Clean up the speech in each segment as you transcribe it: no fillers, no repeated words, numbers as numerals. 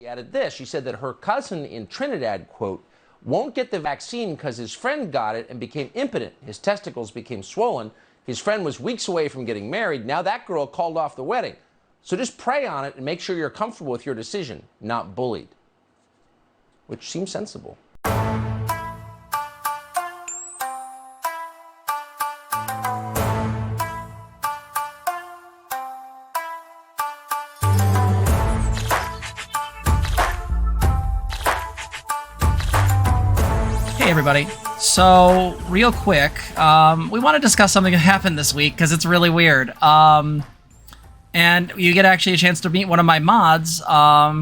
She added this. She said that her cousin in Trinidad, quote, won't get the vaccine because his friend got it and became impotent. His testicles became swollen. His friend was weeks away from getting married. Now that girl called off the wedding. So just pray on it and make sure you're comfortable with your decision, not bullied. Which seems sensible. Hey everybody. So, real quick, we want to discuss something that happened this week because it's really weird. And you get actually a chance to meet one of my mods,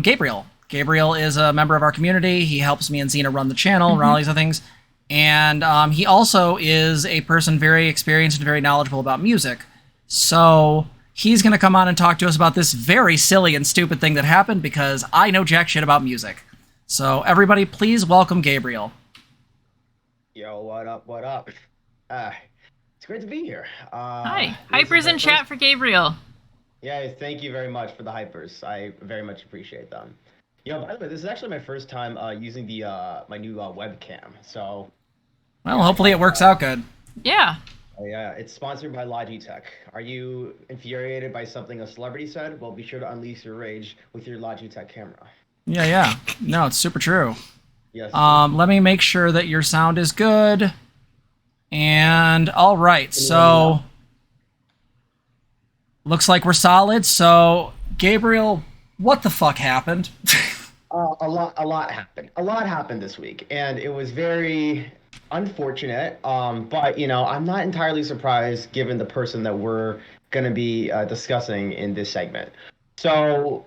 Gabriel. Gabriel is a member of our community. He helps me and Zena run the channel and run all these other things. And he also is a person very experienced and very knowledgeable about music. So, he's going to come on and talk to us about this very silly and stupid thing that happened because I know jack shit about music. So, everybody, please welcome Gabriel. Yo, what up, what up? It's great to be here. Hi. Hypers in chat for Gabriel. Yeah, thank you very much for the hypers. I very much appreciate them. Yo, by the way, this is actually my first time using the my new webcam, so... Well, hopefully it works out good. Yeah. Yeah, it's sponsored by LiQWYD. Are you infuriated by something a celebrity said? Well, be sure to unleash your rage with your LiQWYD camera. Yeah. No, it's super true. Yes. Let me make sure that your sound is good. And all right, so looks like we're solid. So Gabriel, what the fuck happened? A lot happened. A lot happened this week, and it was very unfortunate. But you know, I'm not entirely surprised given the person that we're gonna be discussing in this segment. So.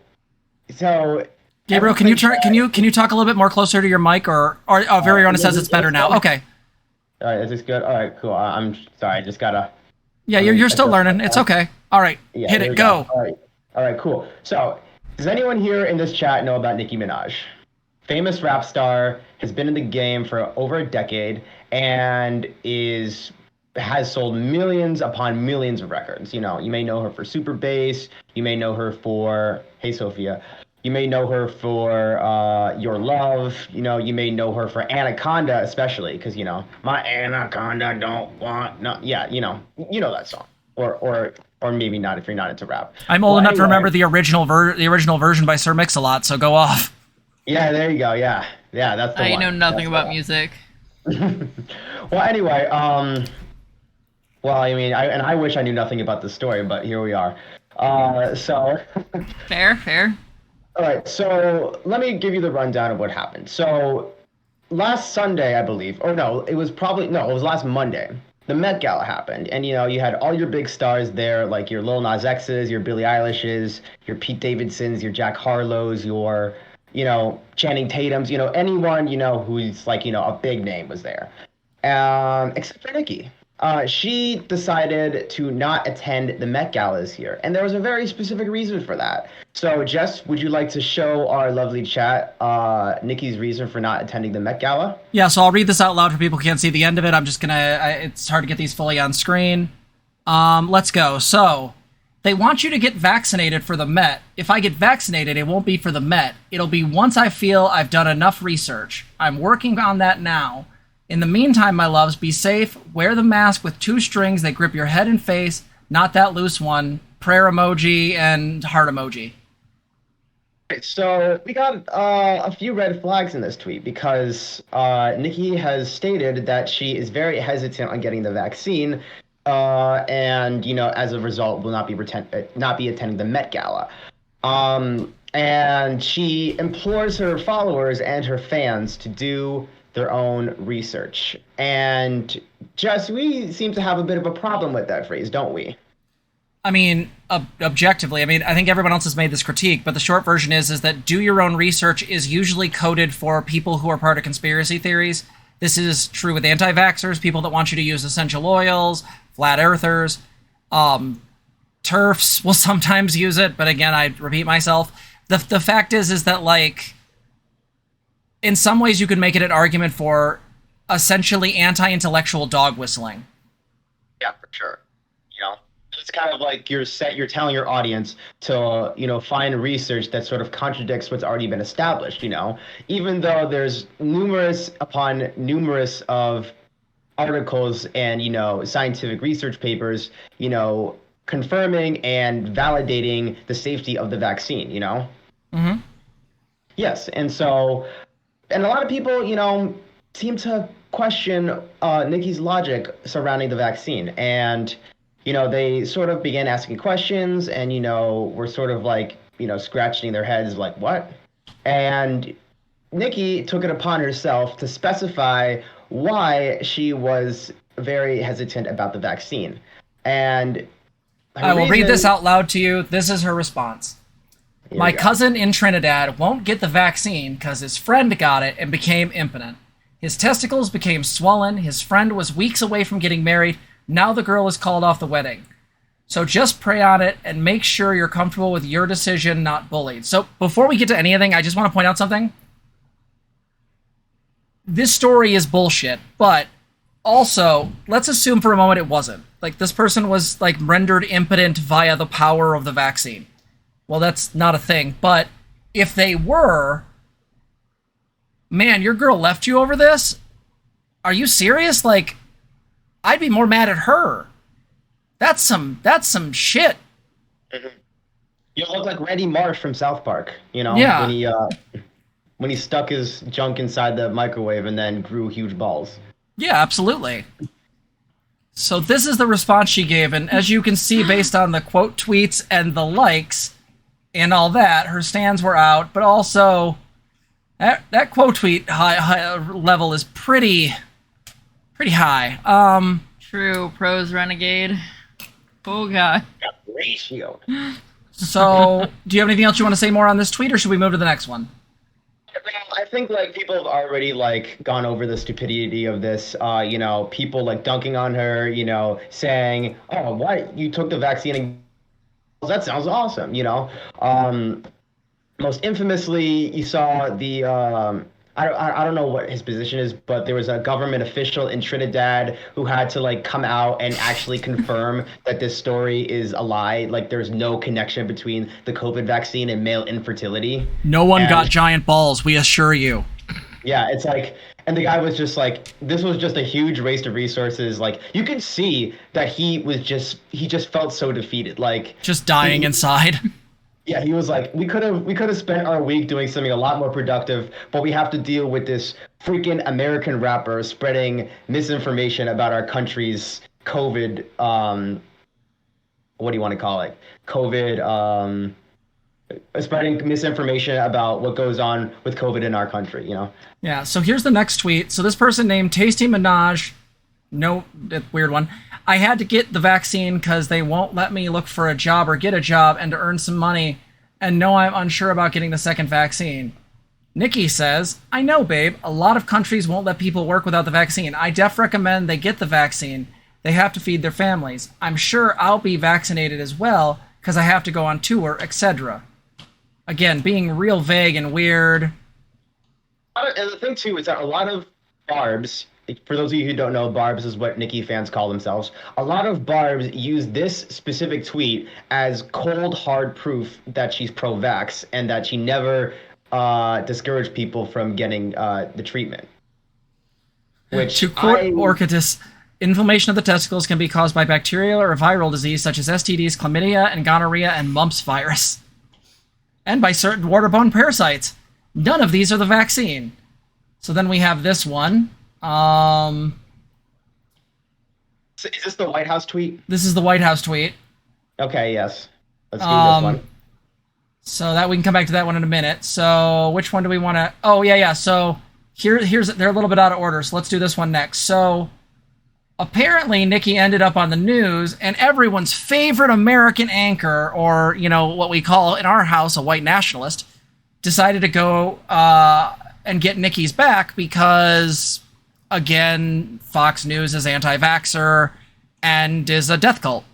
Gabriel, can you talk a little bit more closer to your mic, or Veriona says it's better now. Okay. All right, is this good? All right, cool. I'm sorry, I just gotta. Yeah, you're still learning. It's okay. All right, yeah, hit it. Go. All right, cool. So, does anyone here in this chat know about Nicki Minaj? Famous rap star, has been in the game for over a decade, and has sold millions upon millions of records. You know, you may know her for Super Bass. You may know her for Hey Sophia. You may know her for Your Love. You know, you may know her for Anaconda, especially because, you know, my Anaconda don't want no. Yeah, you know that song, or maybe not if you're not into rap. I'm old enough to remember the original version by Sir Mix-a-Lot. So go off. Yeah, there you go. Yeah, that's the one. I know nothing about music. Well, anyway, well, I mean, I wish I knew nothing about this story, but here we are. So. Fair. All right, so let me give you the rundown of what happened. So last Sunday, I believe, or no, it was last Monday. The Met Gala happened, and you know, you had all your big stars there, like your Lil Nas X's, your Billie Eilish's, your Pete Davidsons, your Jack Harlow's, your, you know, Channing Tatum's, you know, anyone, you know, who's like, you know, a big name was there. Except for Nicki. She decided to not attend the Met Gala this year, and there was a very specific reason for that. So, Jess, would you like to show our lovely chat Nicki's reason for not attending the Met Gala? Yeah, so I'll read this out loud for people who can't see the end of it. I'm just it's hard to get these fully on screen. Let's go. So, they want you to get vaccinated for the Met. If I get vaccinated, it won't be for the Met. It'll be once I feel I've done enough research. I'm working on that now. In the meantime, my loves, be safe. Wear the mask with 2 strings that grip your head and face, not that loose one. Prayer emoji and heart emoji. So we got a few red flags in this tweet because Nicki has stated that she is very hesitant on getting the vaccine, and you know, as a result, will not be attending the Met Gala. And she implores her followers and her fans to do their own research. And Jess, we seem to have a bit of a problem with that phrase, don't we? I mean, objectively, I mean, I think everyone else has made this critique, but the short version is that do your own research is usually coded for people who are part of conspiracy theories. This is true with anti-vaxxers, people that want you to use essential oils, flat earthers, TERFs will sometimes use it, but again, I repeat myself. The fact is that, like, in some ways you could make it an argument for essentially anti-intellectual dog whistling. Yeah, for sure. You know, It's kind of like you're telling your audience to, find research that sort of contradicts what's already been established, even though there's numerous upon numerous of articles and, scientific research papers, confirming and validating the safety of the vaccine, Mm-hmm. Yes. And a lot of people, seem to question Nicki's logic surrounding the vaccine. And, they sort of began asking questions and, were sort of like, scratching their heads like, what? And Nicki took it upon herself to specify why she was very hesitant about the vaccine. And I will read this out loud to you. This is her response. My cousin in Trinidad won't get the vaccine because his friend got it and became impotent. His testicles became swollen. His friend was weeks away from getting married. Now the girl is called off the wedding. So just pray on it and make sure you're comfortable with your decision, not bullied. So before we get to anything, I just want to point out something. This story is bullshit, but also, let's assume for a moment it wasn't. Like, this person was, like, rendered impotent via the power of the vaccine. Well, that's not a thing, but if they were, man, your girl left you over this? Are you serious? Like, I'd be more mad at her. That's some shit. Mm-hmm. You look like Randy Marsh from South Park, Yeah. When he stuck his junk inside the microwave and then grew huge balls. Yeah, absolutely. So this is the response she gave, and as you can see based on the quote tweets and the likes and all that, her stands were out, but also that quote tweet high level is pretty high. True. Pros renegade. Oh god. Ratio. So, do you have anything else you want to say more on this tweet, or should we move to the next one? I think people have already gone over the stupidity of this. People dunking on her. Saying, "Oh, why you took the vaccine?" And that sounds awesome. Most infamously, you saw the. I don't know what his position is, but there was a government official in Trinidad who had to come out and actually confirm that this story is a lie. There's no connection between the COVID vaccine and male infertility. No one got giant balls, we assure you. Yeah, it's and the guy was just this was just a huge waste of resources. You could see that he just felt so defeated. Just dying inside. Yeah, he was we could have spent our week doing something a lot more productive, but we have to deal with this freaking American rapper spreading misinformation about our country's COVID, what do you want to call it? COVID, spreading misinformation about what goes on with COVID in our country, Yeah, so here's the next tweet. So this person named Tasty Minaj, no, weird one. I had to get the vaccine because they won't let me look for a job or get a job and to earn some money, and no, I'm unsure about getting the second vaccine. Nicki says, I know, babe, a lot of countries won't let people work without the vaccine. I def recommend they get the vaccine. They have to feed their families. I'm sure I'll be vaccinated as well because I have to go on tour, etc. Again, being real vague and weird. And the thing, too, is that a lot of barbs, for those of you who don't know, barbs is what Nicki fans call themselves. A lot of barbs use this specific tweet as cold, hard proof that she's pro-vax and that she never discouraged people from getting the treatment. Which to quote Orchitis, inflammation of the testicles can be caused by bacterial or viral disease such as STDs, chlamydia, and gonorrhea, and mumps virus. And by certain waterborne parasites. None of these are the vaccine. So then we have this one. So is this the White House tweet? This is the White House tweet. Okay, yes. Let's do this one. So that we can come back to that one in a minute. So which one do we want to... Oh, yeah. So here's they're a little bit out of order, so let's do this one next. So apparently Nicki ended up on the news, and everyone's favorite American anchor, or, what we call in our house a white nationalist, decided to go and get Nicki's back because... Again, Fox News is anti-vaxxer and is a death cult.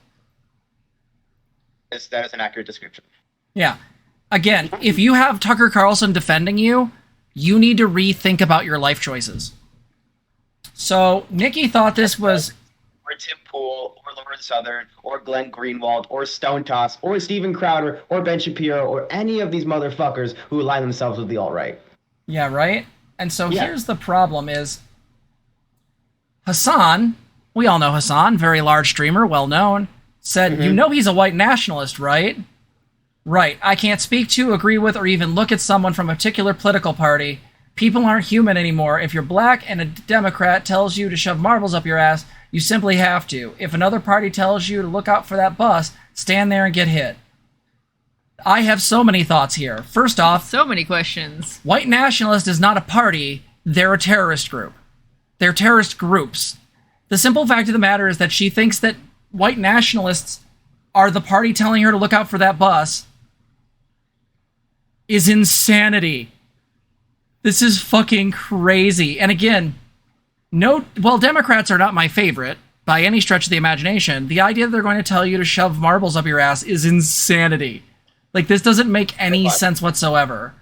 That is an accurate description. Yeah. Again, if you have Tucker Carlson defending you, you need to rethink about your life choices. So Nicki thought this was... Or Tim Pool, Lauren Southern or Glenn Greenwald or Stone Toss or Steven Crowder or Ben Shapiro or any of these motherfuckers who align themselves with the alt-right. Yeah, right? And so here's the problem is Hassan, we all know Hassan, very large streamer, well known, said, you know he's a white nationalist, right? Right. I can't speak to, agree with, or even look at someone from a particular political party. People aren't human anymore. If you're black and a Democrat tells you to shove marbles up your ass, you simply have to. If another party tells you to look out for that bus, stand there and get hit. I have so many thoughts here. First off, So many questions. white nationalist is not a party. They're a terrorist group. They're terrorist groups. The simple fact of the matter is that she thinks that white nationalists are the party telling her to look out for that bus is insanity. This is fucking crazy. And again, Democrats are not my favorite by any stretch of the imagination. The idea that they're going to tell you to shove marbles up your ass is insanity. Like, this doesn't make any sense whatsoever.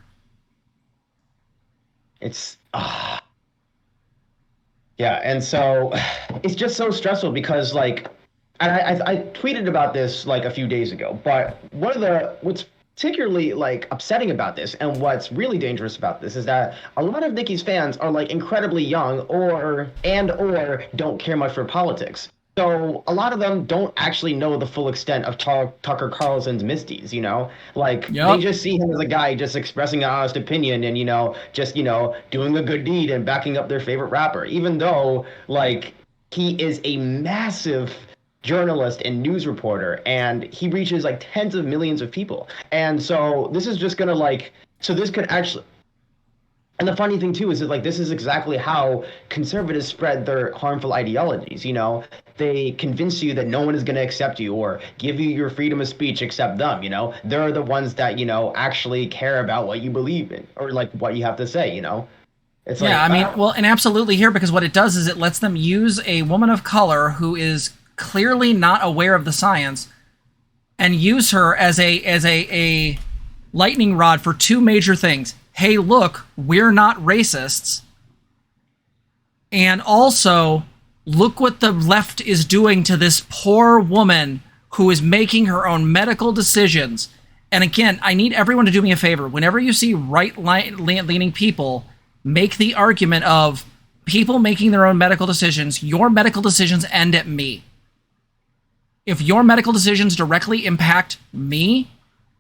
It's yeah, and so it's just so stressful because like, and I tweeted about this like a few days ago, but what's particularly like upsetting about this and what's really dangerous about this is that a lot of Nicki's fans are like incredibly young or don't care much for politics. So a lot of them don't actually know the full extent of Tucker Carlson's misdeeds, you know? Like, they just see him as a guy just expressing an honest opinion and, just, doing a good deed and backing up their favorite rapper, even though, like, he is a massive journalist and news reporter, and he reaches, like, tens of millions of people. And so this is just gonna, like, so this could actually... And the funny thing, too, is that, like, this is exactly how conservatives spread their harmful ideologies, They convince you that no one is going to accept you or give you your freedom of speech except them, They're the ones that, actually care about what you believe in or, like, what you have to say, It's and absolutely here, because what it does is it lets them use a woman of color who is clearly not aware of the science and use her as a lightning rod for two major things. Hey, look, we're not racists. And also, look what the left is doing to this poor woman who is making her own medical decisions. And again, I need everyone to do me a favor. Whenever you see right-leaning people make the argument of people making their own medical decisions, your medical decisions end at me. If your medical decisions directly impact me,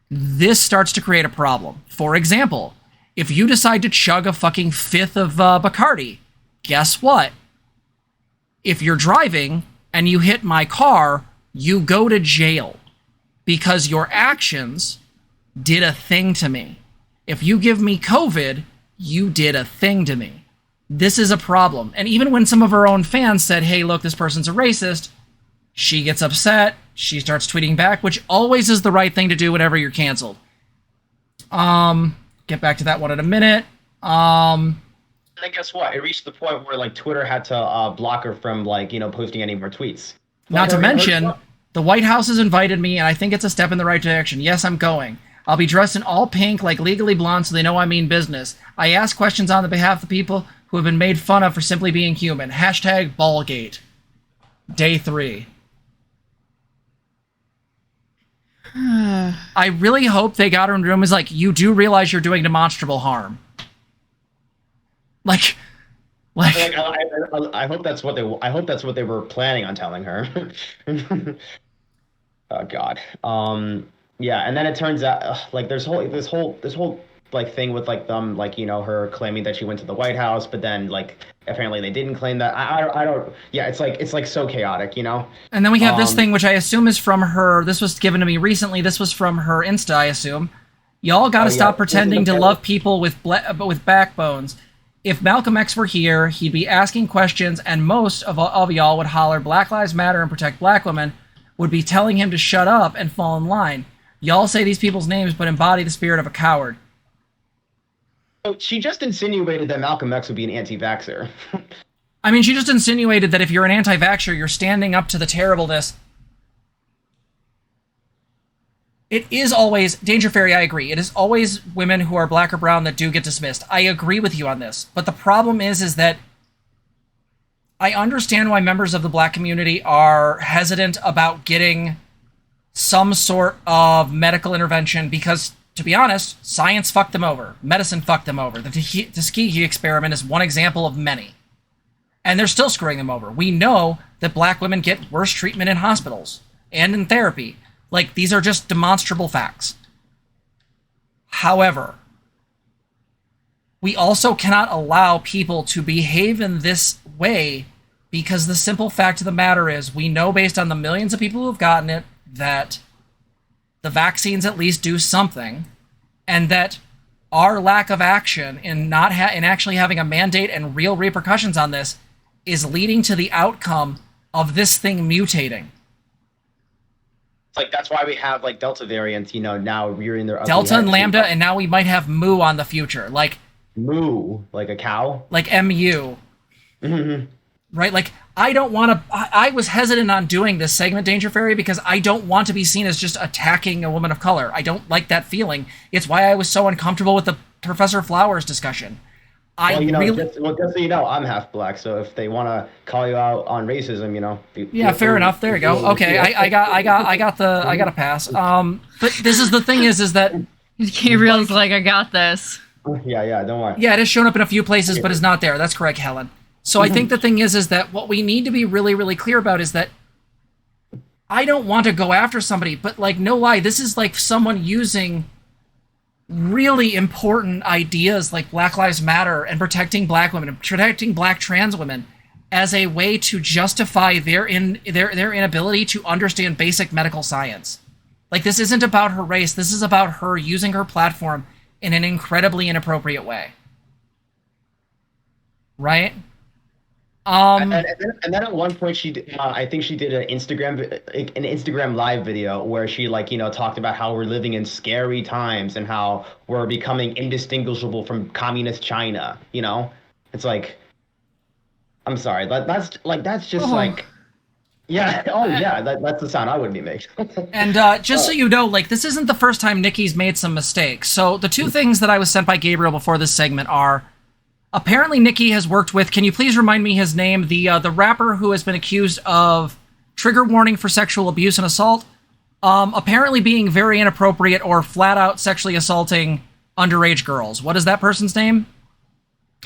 this starts to create a problem. For example, if you decide to chug a fucking fifth of Bacardi, guess what? If you're driving and you hit my car, you go to jail because your actions did a thing to me. If you give me COVID, you did a thing to me. This is a problem. And even when some of her own fans said, hey, look, this person's a racist, she gets upset. She starts tweeting back, which always is the right thing to do whenever you're canceled. Get back to that one in a minute. And then guess what? It reached the point where like Twitter had to block her from like, posting any more tweets. Not to mention, the White House has invited me, and I think it's a step in the right direction. Yes, I'm going. I'll be dressed in all pink, like Legally Blonde, so they know I mean business. I ask questions on the behalf of the people who have been made fun of for simply being human. Hashtag Ballgate. Day 3. I really hope they got her in the room. Is like, you do realize you're doing demonstrable harm. Like I hope that's what they were planning on telling her. Oh God. Yeah, and then it turns out like this whole like thing with like them like her claiming that she went to the White House, but then like apparently they didn't claim that. I don't. Yeah, it's like so chaotic, And then we have this thing, which I assume is from her. This was given to me recently. This was from her Insta, I assume. Y'all got to stop pretending to love people with backbones. If Malcolm X were here, he'd be asking questions, and most of y'all would holler Black Lives Matter and protect black women, would be telling him to shut up and fall in line. Y'all say these people's names, but embody the spirit of a coward. So she just insinuated that Malcolm X would be an anti-vaxxer. I mean, she just insinuated that if you're an anti-vaxxer, you're standing up to the terribleness. It is always, Danger Fairy, I agree. It is always women who are black or brown that do get dismissed. I agree with you on this. But the problem is that I understand why members of the Black community are hesitant about getting some sort of medical intervention because, to be honest, science fucked them over. Medicine fucked them over. The Tuskegee experiment is one example of many. And they're still screwing them over. We know that Black women get worse treatment in hospitals and in therapy. Like, these are just demonstrable facts. However, we also cannot allow people to behave in this way because the simple fact of the matter is we know based on the millions of people who have gotten it that the vaccines at least do something, and that our lack of action in not in actually having a mandate and real repercussions on this is leading to the outcome of this thing mutating. Like, that's why we have like Delta variants, you know, now rearing their ugly Delta and heads. Lambda, and now we might have Mu on the future. Like Moo, like a cow? Like MU. Mm-hmm. Right? Like, I don't want to... I was hesitant on doing this segment, Danger Fairy, because I don't want to be seen as just attacking a woman of color. I don't like that feeling. It's why I was so uncomfortable with the Professor Flowers discussion. Well, you know, just so you know, I'm half Black, so if they want to call you out on racism, you know... Yeah, fair enough. There you go. Okay, I got a pass. But this is the thing is that... Gabriel's like, I got this. Yeah, don't worry. Yeah, it has shown up in a few places, but is not there. That's correct, Helen. So I think the thing is that what we need to be really, really clear about is that I don't want to go after somebody, but like, no lie, this is like someone using really important ideas like Black Lives Matter and protecting Black women and protecting Black trans women as a way to justify their inability to understand basic medical science. Like, this isn't about her race. This is about her using her platform in an incredibly inappropriate way. Right? And then at one point I think she did an Instagram live video where she, like, you know, talked about how we're living in scary times and how we're becoming indistinguishable from communist China. You know, it's like, I'm sorry, that's just like, yeah, that's the sound I would be making. And just so you know, like, this isn't the first time Nicki's made some mistakes. So the two things that I was sent by Gabriel before this segment are, apparently Nicki has worked with, can you please remind me his name, the rapper who has been accused of trigger warning for sexual abuse and assault, apparently being very inappropriate or flat out sexually assaulting underage girls. What is that person's name?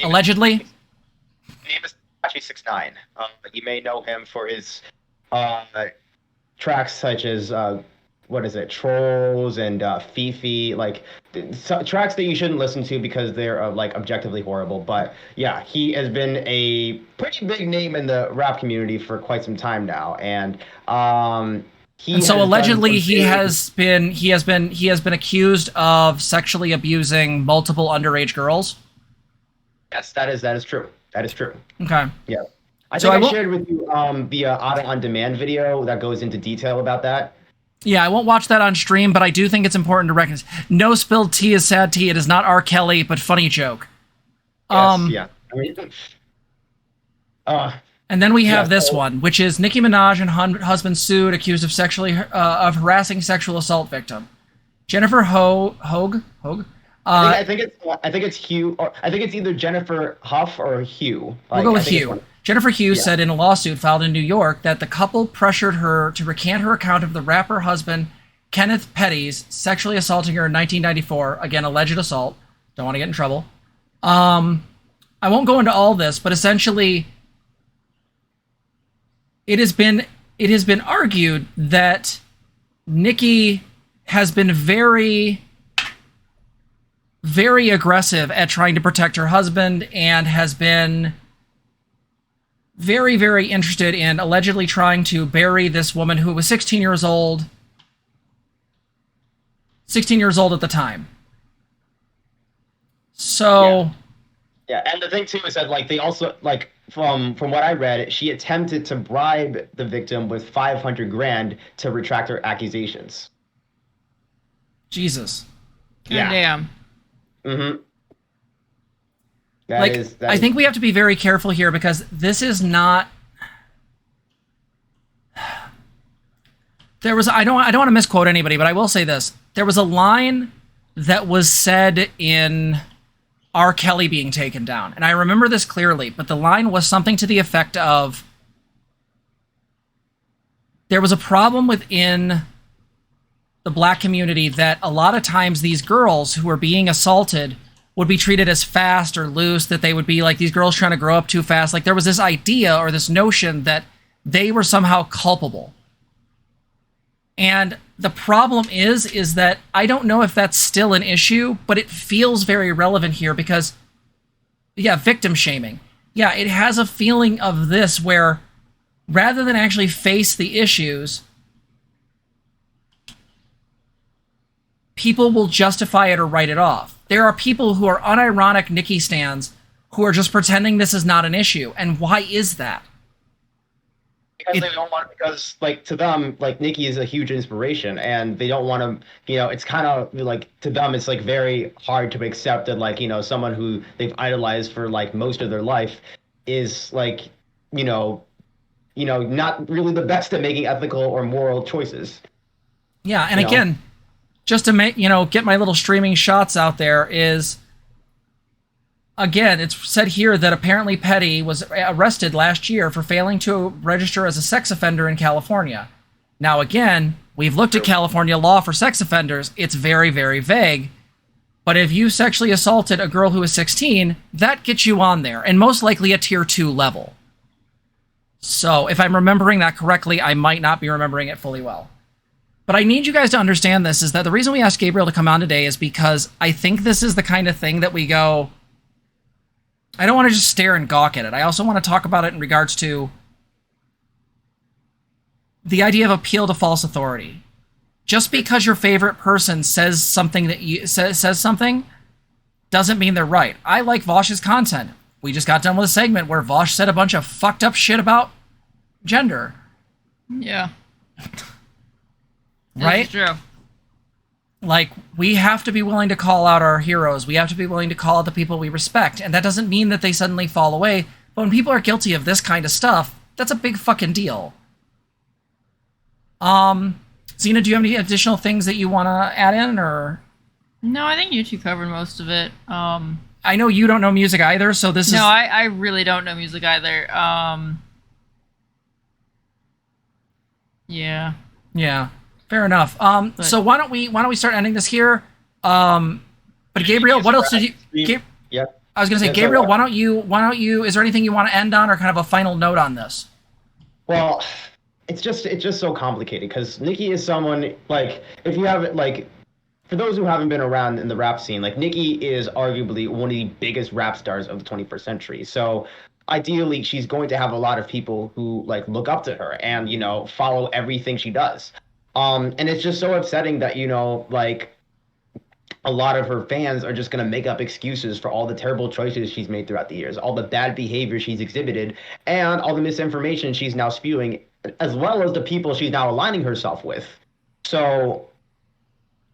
Allegedly? His name is 6ix9ine. You may know him for his tracks such as Trolls and Fifi, like tracks that you shouldn't listen to because they're like objectively horrible. But yeah, he has been a pretty big name in the rap community for quite some time now, and so allegedly he has been accused of sexually abusing multiple underage girls. Yes, that is true. That is true. Okay. Yeah. I shared with you the Auto On Demand video that goes into detail about that. Yeah, I won't watch that on stream, but I do think it's important to recognize. No spilled tea is sad tea. It is not R. Kelly, but funny joke. Yes, yeah. I mean, and then we have this one, which is Nicki Minaj and husband sued, accused of of harassing sexual assault victim. Jennifer Hogue. I think it's Hugh, or I think it's either Jennifer Huff or Hugh. We'll go with Hugh. Jennifer Hughes said in a lawsuit filed in New York that the couple pressured her to recant her account of the rapper husband Kenneth Petty's sexually assaulting her in 1994. Again, alleged assault. Don't want to get in trouble. I won't go into all this, but essentially, it has been argued that Nicki has been very, very aggressive at trying to protect her husband and has been very, very interested in allegedly trying to bury this woman who was 16 years old. 16 years old at the time. So... Yeah, and the thing, too, is that, like, they also, like, from what I read, she attempted to bribe the victim with $500,000 to retract her accusations. Jesus. Yeah. Damn. Mm-hmm. I think we have to be very careful here because this is not... I don't want to misquote anybody, but I will say this. There was a line that was said in R. Kelly being taken down. And I remember this clearly, but the line was something to the effect of, there was a problem within the black community that a lot of times these girls who were being assaulted would be treated as fast or loose, that they would be like these girls trying to grow up too fast. Like there was this idea or this notion that they were somehow culpable. And the problem is that I don't know if that's still an issue, but it feels very relevant here because, yeah, victim shaming. Yeah, it has a feeling of this where rather than actually face the issues, people will justify it or write it off. There are people who are unironic Nicki stans who are just pretending this is not an issue. And why is that? Because they don't want, because like to them, like Nicki is a huge inspiration, and they don't want to, you know, it's kind of like to them it's like very hard to accept that, like, you know, someone who they've idolized for like most of their life is like, you know, not really the best at making ethical or moral choices. Yeah, and again, just to make, get my little streaming shots out there is, again, it's said here that apparently Petty was arrested last year for failing to register as a sex offender in California. Now, again, we've looked at California law for sex offenders. It's very, very vague. But if you sexually assaulted a girl who is 16, that gets you on there, and most likely a tier 2 level. So if I'm remembering that correctly, I might not be remembering it fully well. But I need you guys to understand this, is that the reason we asked Gabriel to come on today is because I think this is the kind of thing that we go, I don't want to just stare and gawk at it. I also want to talk about it in regards to the idea of appeal to false authority. Just because your favorite person says something that says something doesn't mean they're right. I like Vosh's content. We just got done with a segment where Vosh said a bunch of fucked up shit about gender. Yeah. Right? It's true. Like, we have to be willing to call out our heroes. We have to be willing to call out the people we respect. And that doesn't mean that they suddenly fall away. But when people are guilty of this kind of stuff, that's a big fucking deal. Zena, do you have any additional things that you want to add in, or? No, I think you two covered most of it. I know you don't know music either, so this is... No, I really don't know music either. Yeah. Yeah. Fair enough. So why don't we start ending this here? But Gabriel, what else did you? Yeah. I was gonna say, Gabriel, why don't you? Is there anything you want to end on, or kind of a final note on this? Well, it's just so complicated because Nicki is someone, like, if you have, like, for those who haven't been around in the rap scene, like, Nicki is arguably one of the biggest rap stars of the 21st century. So ideally, she's going to have a lot of people who, like, look up to her and, follow everything she does. And it's just so upsetting that, like, a lot of her fans are just going to make up excuses for all the terrible choices she's made throughout the years, all the bad behavior she's exhibited, and all the misinformation she's now spewing, as well as the people she's now aligning herself with. So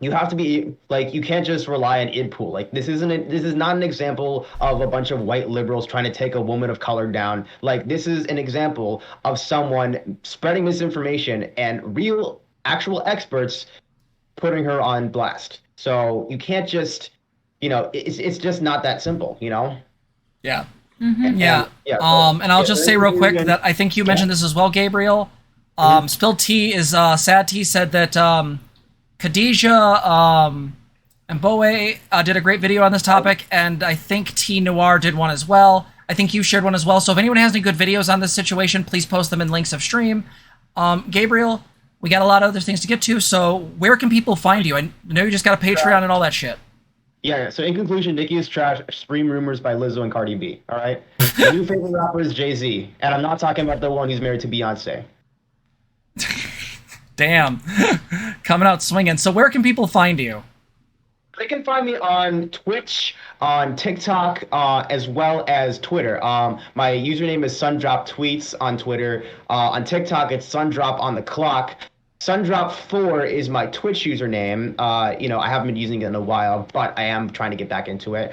you have to be, like, you can't just rely on id pool. Like, this is not an example of a bunch of white liberals trying to take a woman of color down. Like, this is an example of someone spreading misinformation and real actual experts putting her on blast. So you can't just, it's just not that simple, Yeah. And, yeah. And I'll just say real quick that I think you mentioned this as well, Gabriel. Spilled Tea is Sad Tea said that Khadijah and Boe did a great video on this topic, and I think T Noir did one as well. I think you shared one as well. So if anyone has any good videos on this situation, please post them in links of stream. Gabriel, we got a lot of other things to get to, so where can people find you? I know you just got a Patreon and all that shit. Yeah, so in conclusion, Nicki is trash. Scream rumors by Lizzo and Cardi B, all right? My new favorite rapper is Jay-Z, and I'm not talking about the one who's married to Beyonce. Damn. Coming out swinging. So where can people find you? They can find me on Twitch, on TikTok, as well as Twitter. My username is Sundrop Tweets on Twitter. On TikTok, it's Sundrop on the clock. Sundrop4 is my Twitch username. I haven't been using it in a while, but I am trying to get back into it.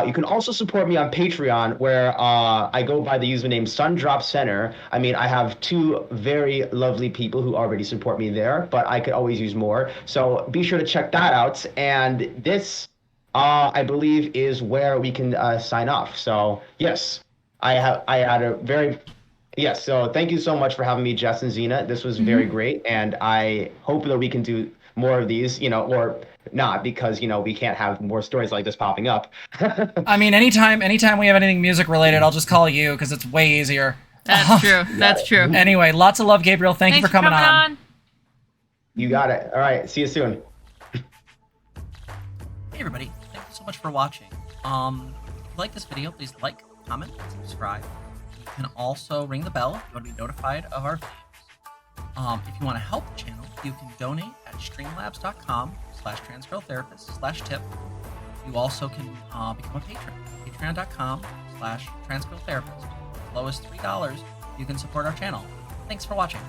You can also support me on Patreon, where I go by the username Sundrop Center. I mean, I have two very lovely people who already support me there, but I could always use more. So be sure to check that out. And this I believe is where we can sign off. So yes, I had a very yes. So thank you so much for having me, Jess and Zena. This was very great, and I hope that we can do more of these. Or not, because we can't have more stories like this popping up. I mean, anytime we have anything music related, I'll just call you because it's way easier. That's true. That's true. Anyway, lots of love, Gabriel. Thank you for coming on. You got it. All right. See you soon. Hey everybody, thank you so much for watching. If you like this video, please like, comment, and subscribe. You can also ring the bell if you want to be notified of our videos. If you want to help the channel, you can donate at streamlabs.com/transgirltherapist/tip. You also can become a patron. Patreon.com/transgirltherapist. As low as $3, you can support our channel. Thanks for watching.